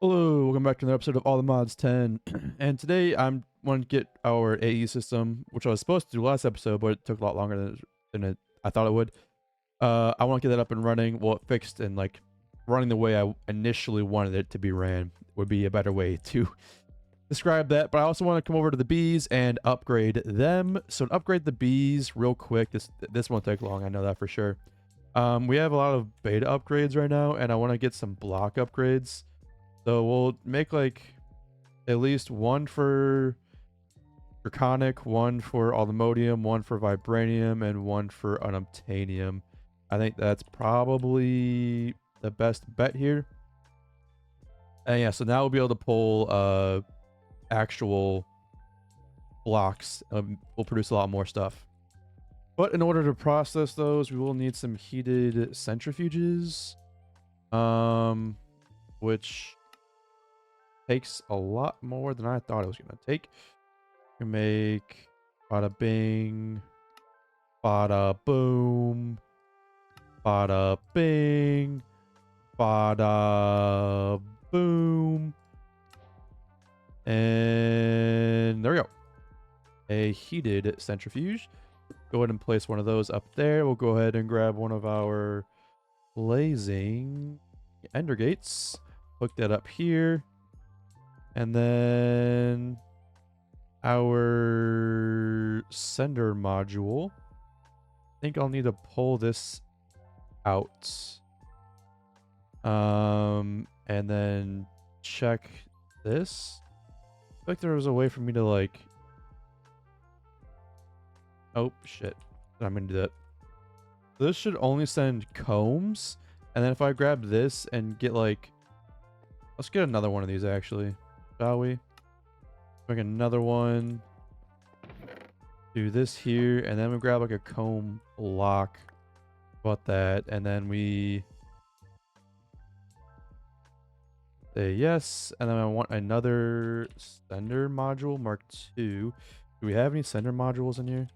Hello, welcome back to another episode of All the Mods 10. And today I'm want to get our AE system, which I was supposed to do last episode, but it took a lot longer I thought it would. I want to get that up and running. Well, it fixed and like running the way I initially wanted it to be ran would be a better way to describe that. But I also want to come over to the bees and upgrade them. So to upgrade the bees real quick, this won't take long. I know that for sure. We have a lot of beta upgrades right now, and I want to get some block upgrades. So we'll make like at least one for Draconic, one for Alumodium, one for Vibranium, and one for Unobtainium. I think that's probably the best bet here. And yeah, so now we'll be able to pull actual blocks. We'll produce a lot more stuff. But in order to process those, we will need some heated centrifuges. Which takes a lot more than I thought it was going to take. We make bada bing, bada boom, bada bing, bada boom. And there we go. A heated centrifuge. Go ahead and place one of those up there. We'll go ahead and grab one of our blazing ender gates. Hook that up here. And then our sender module. I think I'll need to pull this out. And then check this. I feel like there was a way for me to like... Oh, shit. I'm going to do that. This should only send combs. And then if I grab this and get like... Let's get another one of these actually. Shall we? Make another one. Do this here, and then we grab like a comb lock. About that, and then we say yes, and then I want another sender module, Mark II. Do we have any sender modules in here?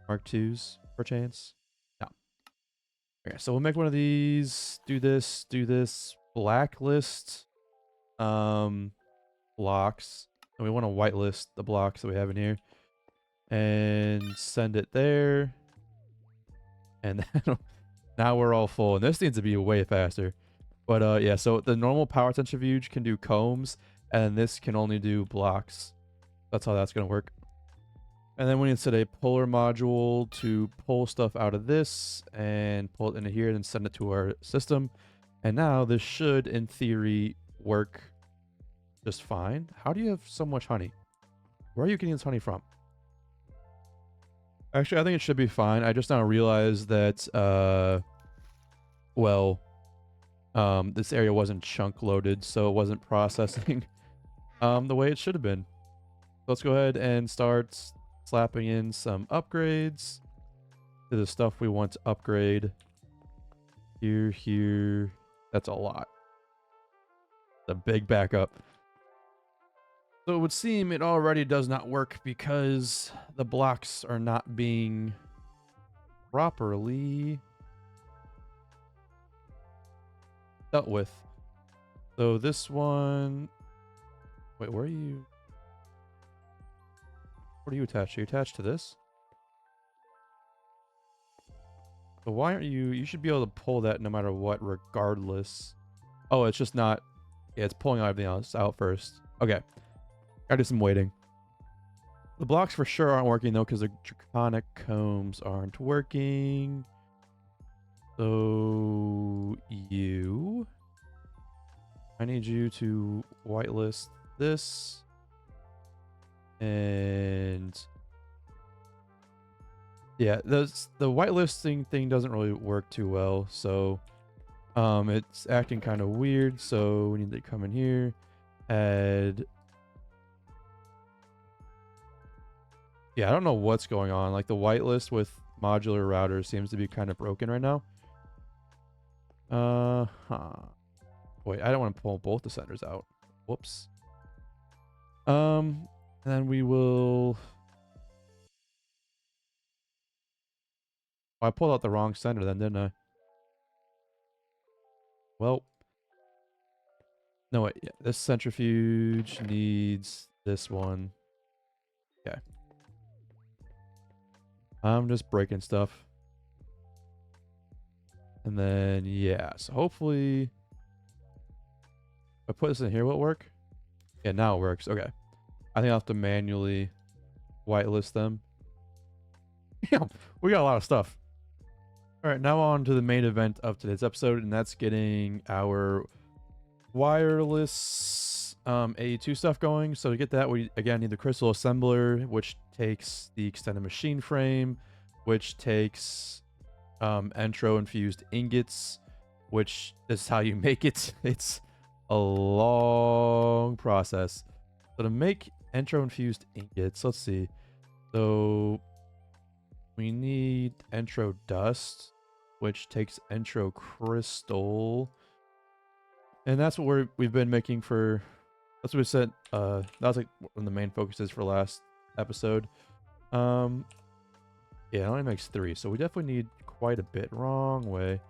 Mark IIs, perchance? No. Okay, so we'll make one of these. Do this. Blacklist. Blocks, and we want to whitelist the blocks that we have in here and send it there, and then now we're all full, and this needs to be way faster. But yeah, so the normal power centrifuge can do combs, and this can only do blocks. That's how that's going to work. And then we need to set a puller module to pull stuff out of this and pull it into here and then send it to our system. And now this should in theory work just fine. How do you have so much honey? Where are you getting this honey from? Actually, I think it should be fine. I just now realized that, this area wasn't chunk loaded, so it wasn't processing the way it should have been. Let's go ahead and start slapping in some upgrades to the stuff we want to upgrade. Here. That's a lot. The big backup. So it would seem it already does not work because the blocks are not being properly dealt with. So this one... Wait, where are you? What are you attached to? Are you attached to this? So why aren't you... You should be able to pull that no matter what, regardless. Oh, it's just not... Yeah, it's pulling everything else out first. Okay. Gotta do some waiting. The blocks for sure aren't working though because the draconic combs aren't working. So I need you to whitelist this. And yeah, the whitelisting thing doesn't really work too well. So it's acting kind of weird. So we need to come in here, add... Yeah, I don't know what's going on. Like the whitelist with modular routers seems to be kind of broken right now. Wait, I don't want to pull both the senders out. Whoops. And then we will... Oh, I pulled out the wrong sender then, didn't I? Well, No, wait. Yeah, this centrifuge needs this one. Okay. I'm just breaking stuff. And then, yeah. So hopefully, if I put this in here, will it work? Yeah, now it works. Okay. I think I'll have to manually whitelist them. Yeah, we got a lot of stuff. All right, now on to the main event of today's episode, and that's getting our wireless AE2 stuff going. So to get that, we again need the crystal assembler, which takes the extended machine frame, which takes entro infused ingots, which is how you make it. It's a long process. So to make entro infused ingots, let's see. So we need entro dust, which takes entro crystal. And that's what we've been making for, that's what we said, that was like one of the main focuses for last episode. Yeah, it only makes 3, so we definitely need quite a bit. Wrong way.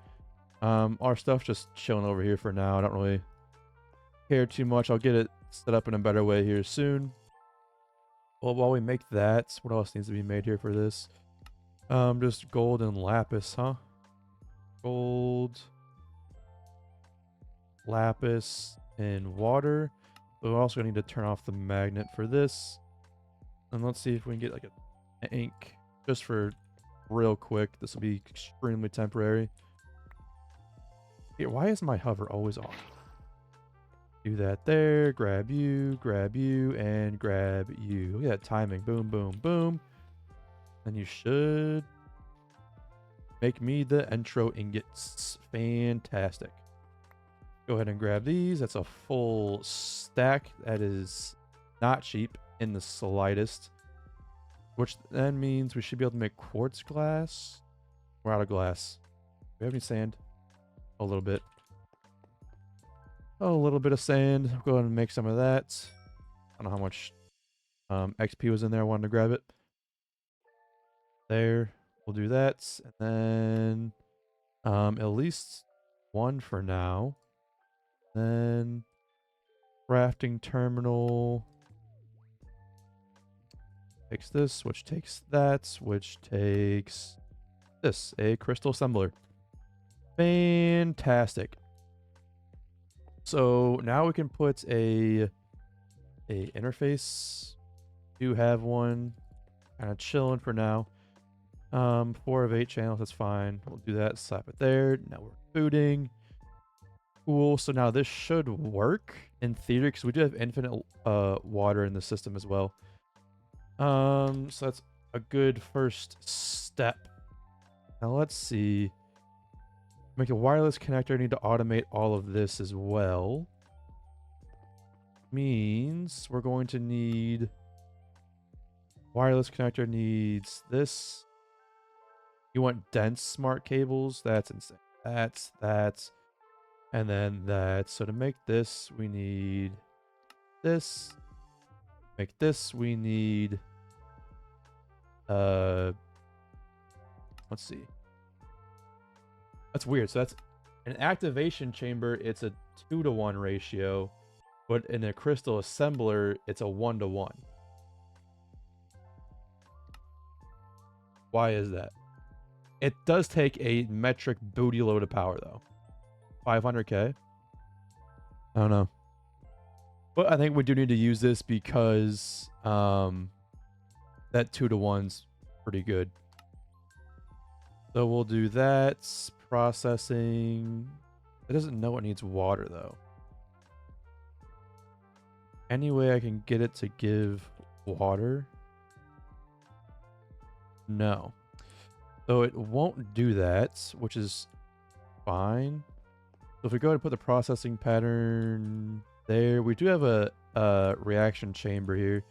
Our stuff just chilling over here for now. I don't really care too much. I'll get it set up in a better way here soon. Well, while we make that, what else needs to be made here for this? Just gold and lapis, huh? Gold, lapis, and water. But we're also gonna need to turn off the magnet for this. And let's see if we can get like an ink just for real quick. This will be extremely temporary. Here, why is my hover always off? Do that there, grab you, and grab you. Look at that timing. Boom, boom, boom. And you should make me the entro ingots. Fantastic. Go ahead and grab these. That's a full stack. That is not cheap in the slightest. Which then means we should be able to make quartz glass. We're out of glass. Do we have any sand? A little bit. A little bit of sand. I'll go ahead and make some of that. I don't know how much XP was in there. I wanted to grab it. There. We'll do that. And then at least one for now. Then crafting terminal takes this, which takes that, which takes this, a crystal assembler. Fantastic. So now we can put a interface. Do have one, kind of chilling for now. 4 of 8 channels, that's fine. We'll do that, slap it there. Now we're booting. Cool. So now this should work in theory because we do have infinite water in the system as well. So that's a good first step. Now let's see. Make a wireless connector. I need to automate all of this as well. Means we're going to need wireless connector needs this. You want dense smart cables? That's insane. That's and then that. So to make this, we need this. Make this, we need let's see. That's weird. So that's an activation chamber, it's a 2-to-1 ratio, but in a crystal assembler, it's a 1-to-1. Why is that? It does take a metric booty load of power though. 500k? I don't know. But I think we do need to use this because that 2-to-1's pretty good. So we'll do that. Processing. It doesn't know it needs water though. Any way I can get it to give water? No. So it won't do that, which is fine. So if we go ahead and put the processing pattern there, we do have a reaction chamber here.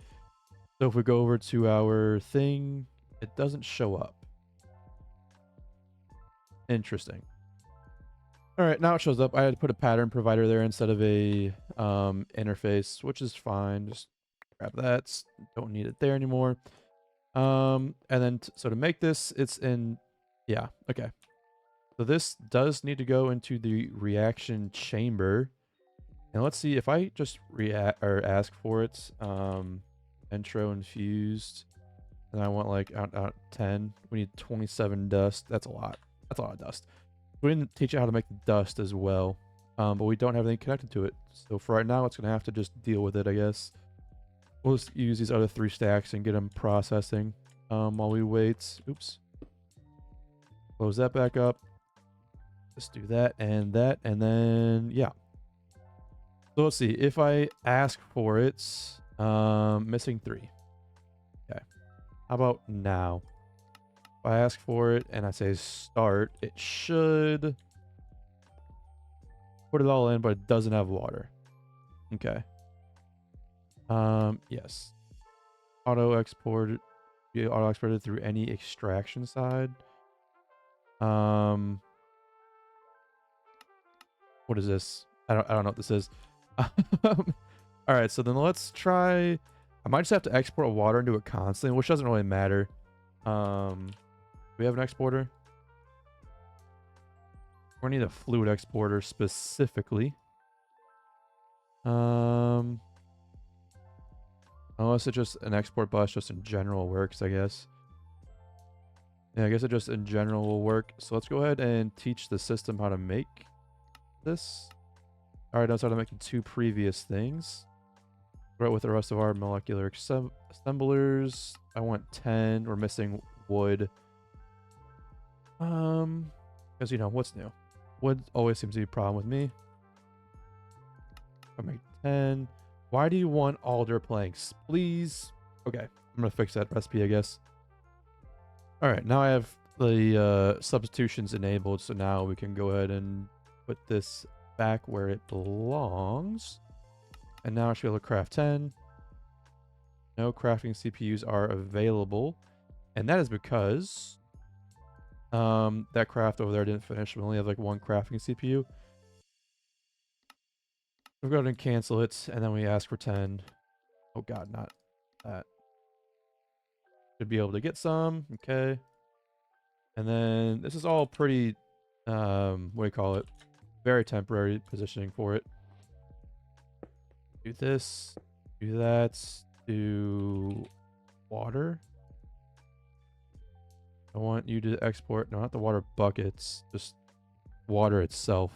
So if we go over to our thing, it doesn't show up. Interesting. All right, now it shows up. I had to put a pattern provider there instead of a interface, which is fine. Just grab that. Don't need it there anymore. And then so to make this, it's in, yeah, okay. So this does need to go into the reaction chamber. And let's see if I just react or ask for it. Intro infused. And I want like out 10. We need 27 dust. That's a lot. That's a lot of dust. We didn't teach you how to make the dust as well. But we don't have anything connected to it. So for right now, it's going to have to just deal with it, I guess. We'll just use these other 3 stacks and get them processing while we wait. Oops. Close that back up. Just do that, and then, yeah. So let's see. If I ask for it, missing 3. Okay. How about now? If I ask for it and I say start, it should put it all in, but it doesn't have water. Okay. Yes. Auto exported through any extraction side. What is this? I don't know what this is. All right, so then let's try. I might just have to export water into it constantly, which doesn't really matter. Do we have an exporter? We need a fluid exporter specifically. Unless it's just an export bus, just in general works, I guess. Yeah, I guess it just in general will work. So let's go ahead and teach the system how to make this. All right, I started making 2 previous things. Right with the rest of our molecular assemblers. I want 10. We're missing wood. Because you know what's new. Wood always seems to be a problem with me. I make 10. Why do you want alder planks? Please. Okay, I'm gonna fix that recipe, I guess. All right, now I have the substitutions enabled, so now we can go ahead and put this back where it belongs. And now I should be able to craft 10. No crafting CPUs are available. And that is because that craft over there didn't finish. We only have like 1 crafting CPU. We'll go ahead and cancel it, and then we ask for 10. Oh god, not that. Should be able to get some. Okay. And then this is all pretty, what do you call it? Very temporary positioning for it. Do this. Do that. Do water. I want you to export, no, not the water buckets, just water itself.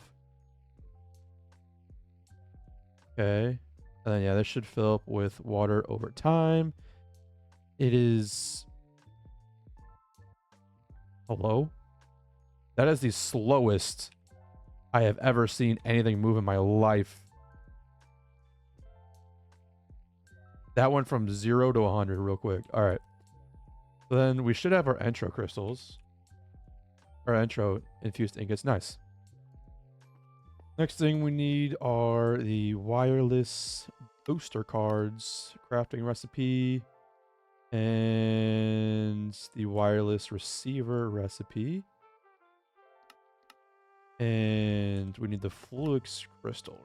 Okay. And then, yeah, this should fill up with water over time. It is... Hello? That is the slowest I have ever seen anything move in my life. That went from 0 to 100 real quick. All right. So then we should have our intro crystals. Our intro infused ingots. Nice. Next thing we need are the wireless booster cards, crafting recipe, and the wireless receiver recipe. And we need the Fluix crystal.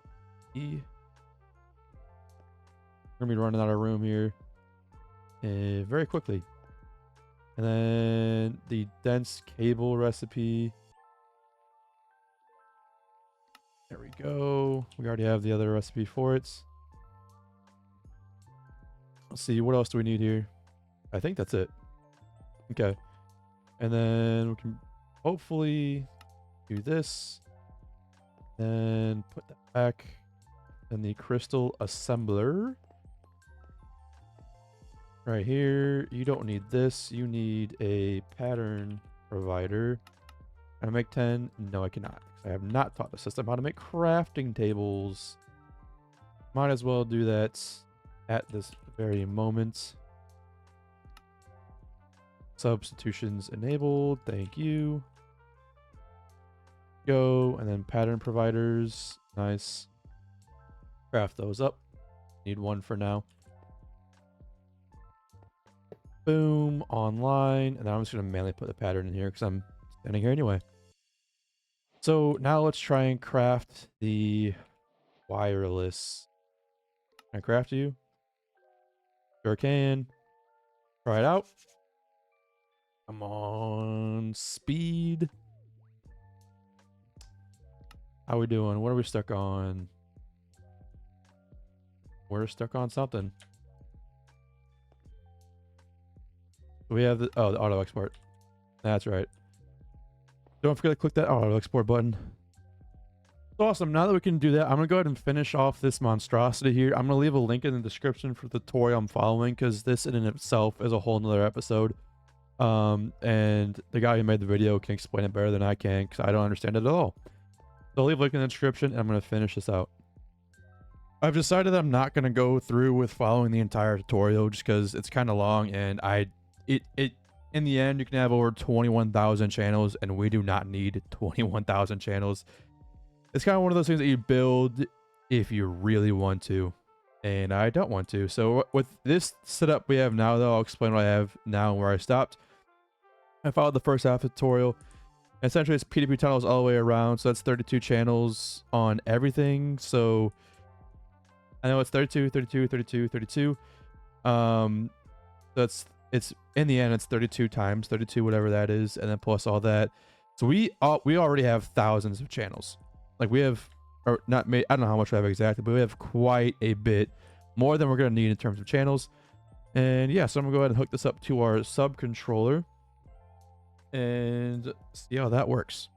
We're going to be running out of room here very quickly. And then the dense cable recipe. There we go. We already have the other recipe for it. Let's see, what else do we need here? I think that's it. Okay. And then we can hopefully do this. And put that back in the crystal assembler. Right here. You don't need this. You need a pattern provider. Can I make 10? No, I cannot. I have not taught the system how to make crafting tables. Might as well do that at this very moment. Substitutions enabled. Thank you. Go. And then pattern providers. Nice. Craft those up. Need 1 for now. Boom. Online. And then I'm just going to manually put the pattern in here because I'm standing here anyway. So now let's try and craft the wireless. Can I craft you? Sure can. Try it out. Come on. Speed. How we doing? What are we stuck on? We're stuck on something. We have the auto export. That's right. Don't forget to click that auto export button. Awesome. Now that we can do that, I'm gonna go ahead and finish off this monstrosity here. I'm gonna leave a link in the description for the tutorial I'm following, because this in and of itself is a whole nother episode. And the guy who made the video can explain it better than I can, because I don't understand it at all. So I'll leave a link in the description, and I'm gonna finish this out. I've decided that I'm not gonna go through with following the entire tutorial just because it's kind of long, and in the end you can have over 21,000 channels, and we do not need 21,000 channels. It's kind of one of those things that you build if you really want to, and I don't want to. So with this setup we have now, though, I'll explain what I have now and where I stopped. I followed the first half of the tutorial. Essentially, it's PDP tunnels all the way around, so that's 32 channels on everything. So I know it's 32, 32, 32, 32. It's in the end, it's 32 times 32, whatever that is, and then plus all that. So we already have thousands of channels. Like we have, or not, I don't know how much we have exactly, but we have quite a bit more than we're going to need in terms of channels. And yeah, so I'm gonna go ahead and hook this up to our sub controller and see how that works.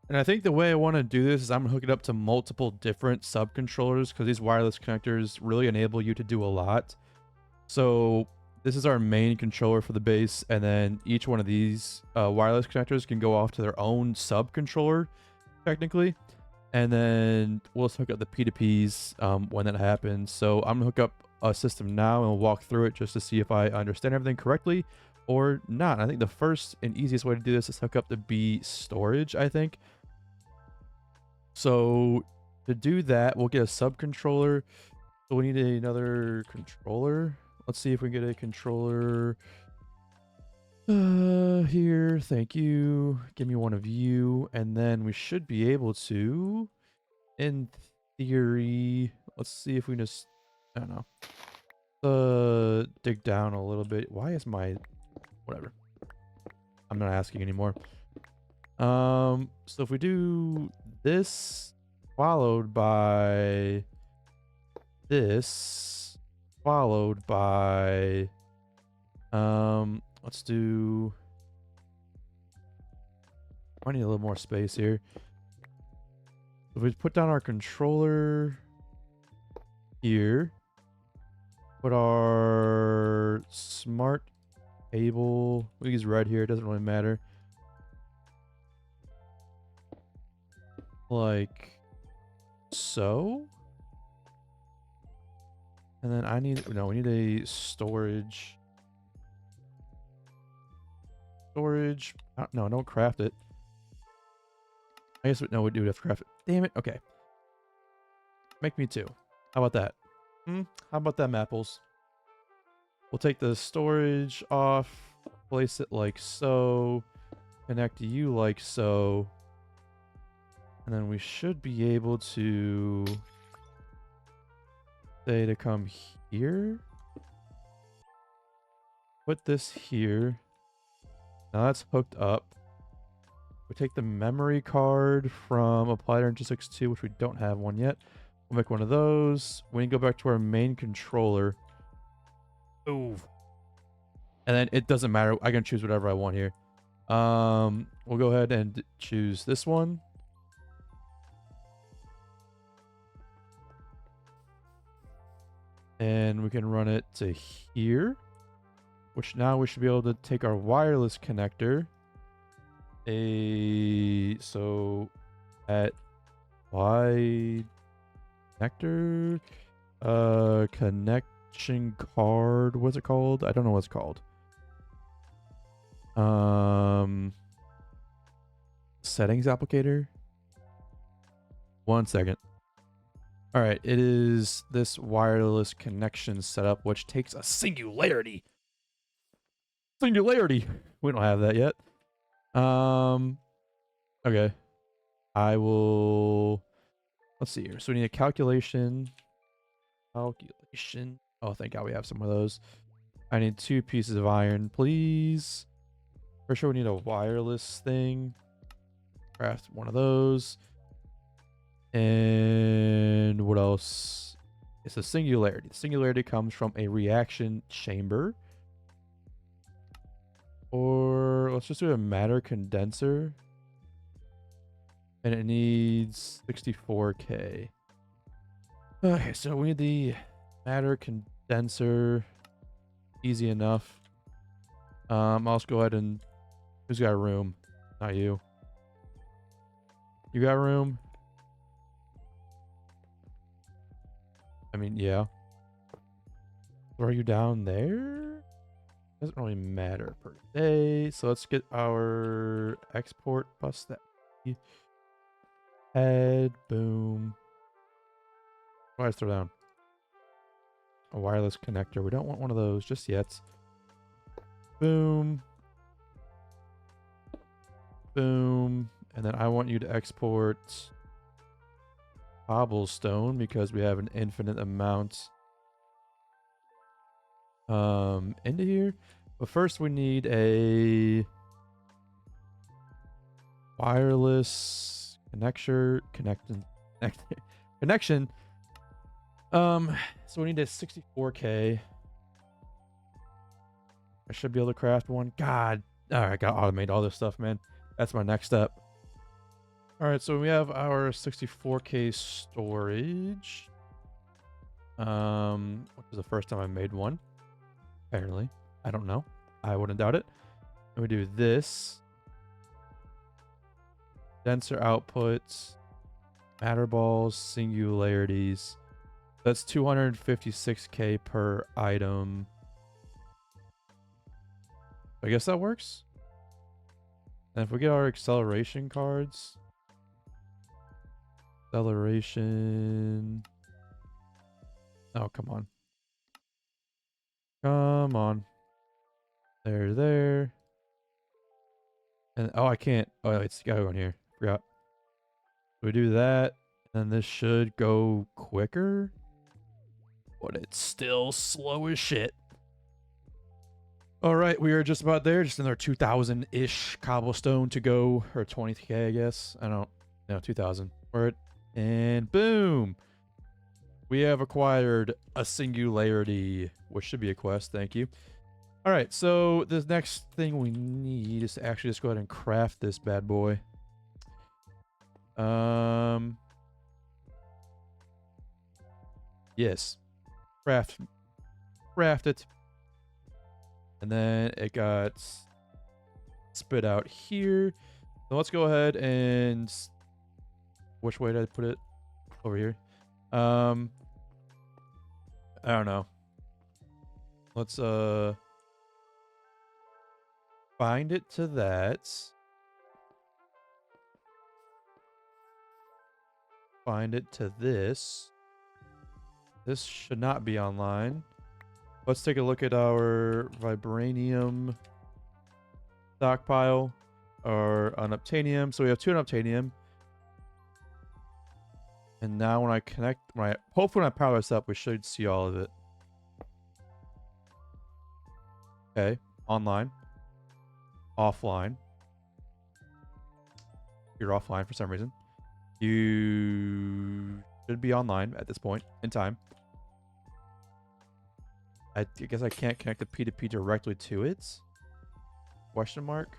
And I think the way I want to do this is I'm gonna hook it up to multiple different sub controllers, because these wireless connectors really enable you to do a lot. So this is our main controller for the base, and then each one of these wireless connectors can go off to their own sub controller technically, and then we'll just hook up the P2Ps when that happens. So I'm gonna hook up a system now and we'll walk through it just to see if I understand everything correctly or not. And I think the first and easiest way to do this is hook up the B storage, I think. So to do that, we'll get a sub controller. So we need another controller. Let's see if we can get a controller here. Thank you. Give me one of you, and then we should be able to, in theory, let's see if we can just, I don't know, dig down a little bit. Why is my, whatever, I'm not asking anymore. So if we do this followed by this followed by let's do, I need a little more space here. If we put down our controller here, put our smart cable, we use red here, it doesn't really matter, like so. And then I need, no, we need a storage. No, don't craft it. I guess, no, we do have to craft it. Damn it. Okay. Make me two. How about that? How about them apples? We'll take the storage off, place it like so, connect you like so, and then we should be able to say to come here. Put this here. Now that's hooked up. We take the memory card from Applied Energy 62, which we don't have one yet. We'll make one of those. We can go back to our main controller. Ooh. And then it doesn't matter. I can choose whatever I want here. We'll go ahead and choose this one. And we can run it to here, which now we should be able to take our wireless connector. So at Y connector, connection card, what's it called? I don't know what it's called. Settings applicator. 1 second. All right, it is this wireless connection setup, which takes a singularity. Singularity. We don't have that yet. Okay. I will. Let's see here. So we need a calculation. Calculation. Oh, thank God we have some of those. I need 2 pieces of iron, please. For sure, we need a wireless thing. Craft one of those. And what else? It's a singularity. The singularity comes from a reaction chamber. Or let's just do a matter condenser. And it needs 64K. Okay, so we need the matter condenser. Easy enough. I'll just go ahead and... Who's got room? Not you. You got room? I mean, yeah. Are you down there? Doesn't really matter per se. So let's get our export bus that head. Boom. Let's throw down a wireless connector. We don't want one of those just yet. Boom. Boom. And then I want you to export cobblestone because we have an infinite amount into here. But first we need a wireless connection. So we need a 64K. I should be able to craft one. God. Alright, I gotta automate all this stuff, man. That's my next step. Alright, so we have our 64K storage. Which is the first time I made one. Apparently. I don't know. I wouldn't doubt it. And we do this. Denser outputs. Matter balls. Singularities. That's 256K per item. I guess that works. And if we get our acceleration cards. Acceleration. Oh, come on. Come on. There. And oh, I can't. Oh, it's gotta go in here. Forgot. We do that, and this should go quicker. But it's still slow as shit. All right, we are just about there. Just another 2,000-ish cobblestone to go, or 20K, I guess. I don't know, 2,000. And boom, we have acquired a singularity, which should be a quest. Thank you. All right, so the next thing we need is to actually just go ahead and craft this bad boy. Yes, craft it. And then it got spit out here. So let's go ahead and... Which way did I put it? Over here. I don't know. Let's bind it to that. Bind it to this. This should not be online. Let's take a look at our vibranium stockpile or unobtainium. So we have 2 unobtainium. And now when I connect hopefully when I power this up, we should see all of it. Okay, online. Offline. You're offline for some reason. You should be online at this point in time. I guess I can't connect the P2P directly to it. Question mark.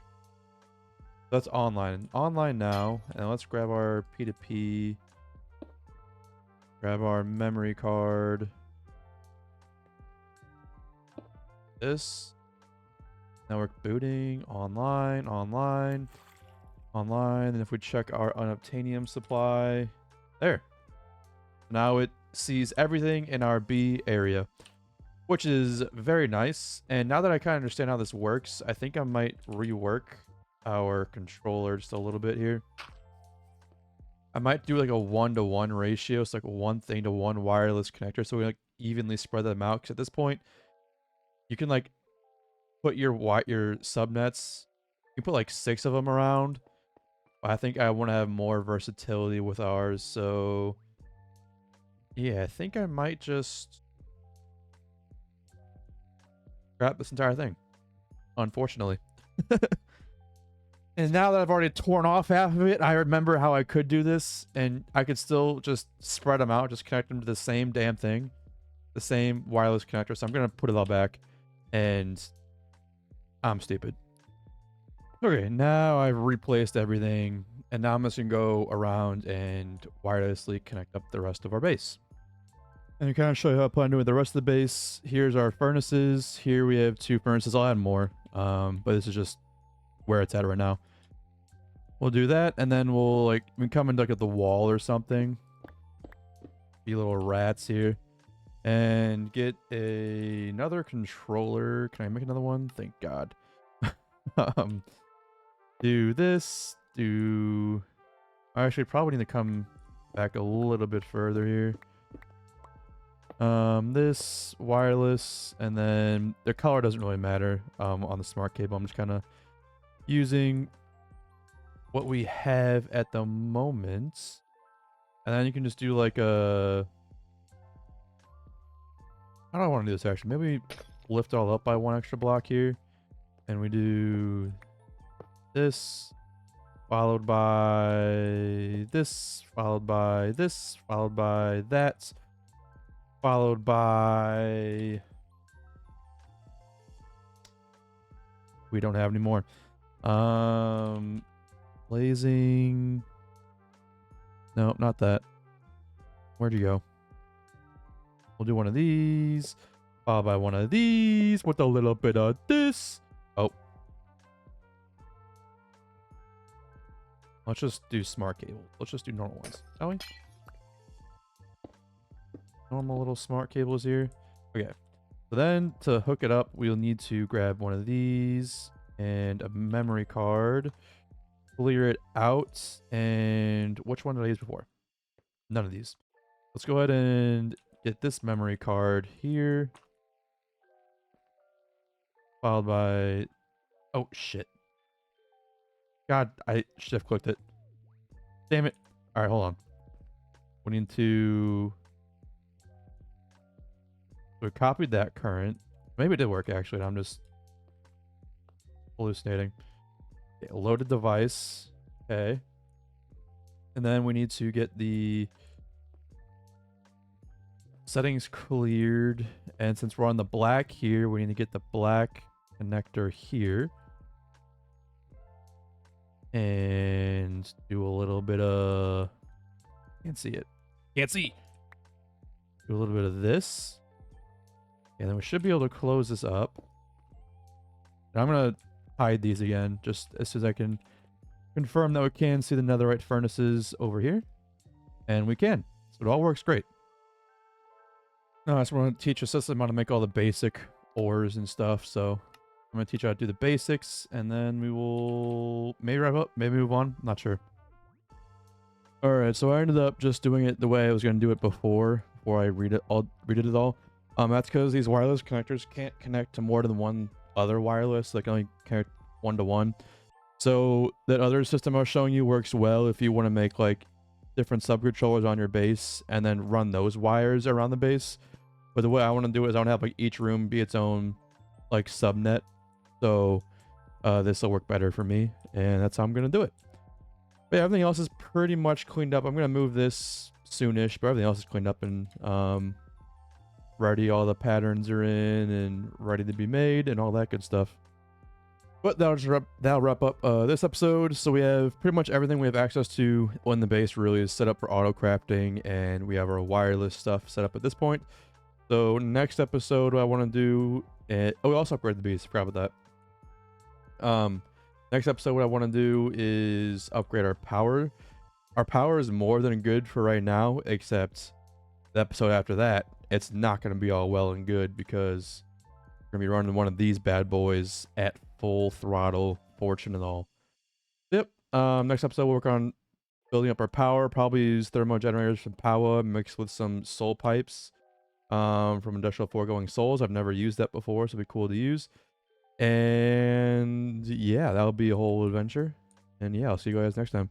That's online. Online now. And let's grab our P2P. Grab our memory card. This. Now we're booting. Online. And if we check our unobtainium supply. There. Now it sees everything in our B area. Which is very nice. And now that I kind of understand how this works, I think I might rework our controller just a little bit here. I might do like a 1-to-1 ratio. So like 1 thing to 1 wireless connector. So we like evenly spread them out. Because at this point, you can like put your subnets. You can put like 6 of them around. But I think I want to have more versatility with ours. So yeah, I think I might just scrap this entire thing. Unfortunately. And now that I've already torn off half of it, I remember how I could do this, and I could still just spread them out, just connect them to the same damn thing, the same wireless connector. So I'm gonna put it all back, and I'm stupid. Okay, now I've replaced everything, and now I'm just gonna go around and wirelessly connect up the rest of our base. And kind of show you how I plan to do with the rest of the base. Here's our furnaces. Here we have 2 furnaces. I'll add more, but this is just where it's at right now. We'll do that, and then we come and look at the wall or something. Be little rats here. And get another controller. Can I make another one? Thank God. Do this. I actually probably need to come back a little bit further here. This wireless, and then the color doesn't really matter on the smart cable. I'm just kind of using what we have at the moment, and then you can just do like a, how do I want to do this actually? Maybe lift it all up by 1 extra block here, and we do this followed by this, followed by this, followed by that, followed by, we don't have any more. Blazing. No, not that. Where'd you go? We'll do one of these, followed by one of these with a little bit of this. Oh. Let's just do smart cable. Let's just do normal ones, shall we? Normal little smart cables here. Okay. So then to hook it up, we'll need to grab one of these and a memory card. Clear it out. And which one did I use before? None of these. Let's go ahead and get this memory card here. Followed by, oh shit. God, I should have clicked it. Damn it. All right, hold on. We need to, we copied that current. Maybe it did work actually. I'm just hallucinating. Okay, loaded device. Okay. And then we need to get the settings cleared. And since we're on the black here, we need to get the black connector here. And do a little bit of, can't see it. Can't see. Do a little bit of this. And then we should be able to close this up. And I'm going to hide these again, just as soon as I can confirm that we can see the netherite furnaces over here. And we can. So it all works great. Now, so we're going to teach a system how to make all the basic ores and stuff. So I'm going to teach you how to do the basics, and then we will maybe wrap up, maybe move on. Not sure. All right, so I ended up just doing it the way I was going to do it before I redid it all. That's because these wireless connectors can't connect to more than one other wireless. They can only connect 1-to-1. So that other system I was showing you works well if you want to make like different subcontrollers on your base and then run those wires around the base. But the way I want to do it is I want to have like each room be its own like subnet. So this will work better for me, and that's how I'm going to do it. But yeah, everything else is pretty much cleaned up. I'm going to move this soonish, but everything else is cleaned up and ready. All the patterns are in and ready to be made and all that good stuff. But that'll wrap up this episode. So we have pretty much everything we have access to on the base really is set up for auto crafting, and we have our wireless stuff set up at this point. So next episode, what I want to do, we also upgrade the beast. Forgot about that. Next episode, what I want to do is upgrade our power. Our power is more than good for right now, except the episode after that, it's not going to be all well and good because we're going to be running one of these bad boys at full throttle, fortune and all. Yep. Next episode, we'll work on building up our power. Probably use thermo generators from power mixed with some soul pipes from Industrial Foregoing Souls. I've never used that before, so it'll be cool to use. And yeah, that'll be a whole adventure. And yeah, I'll see you guys next time.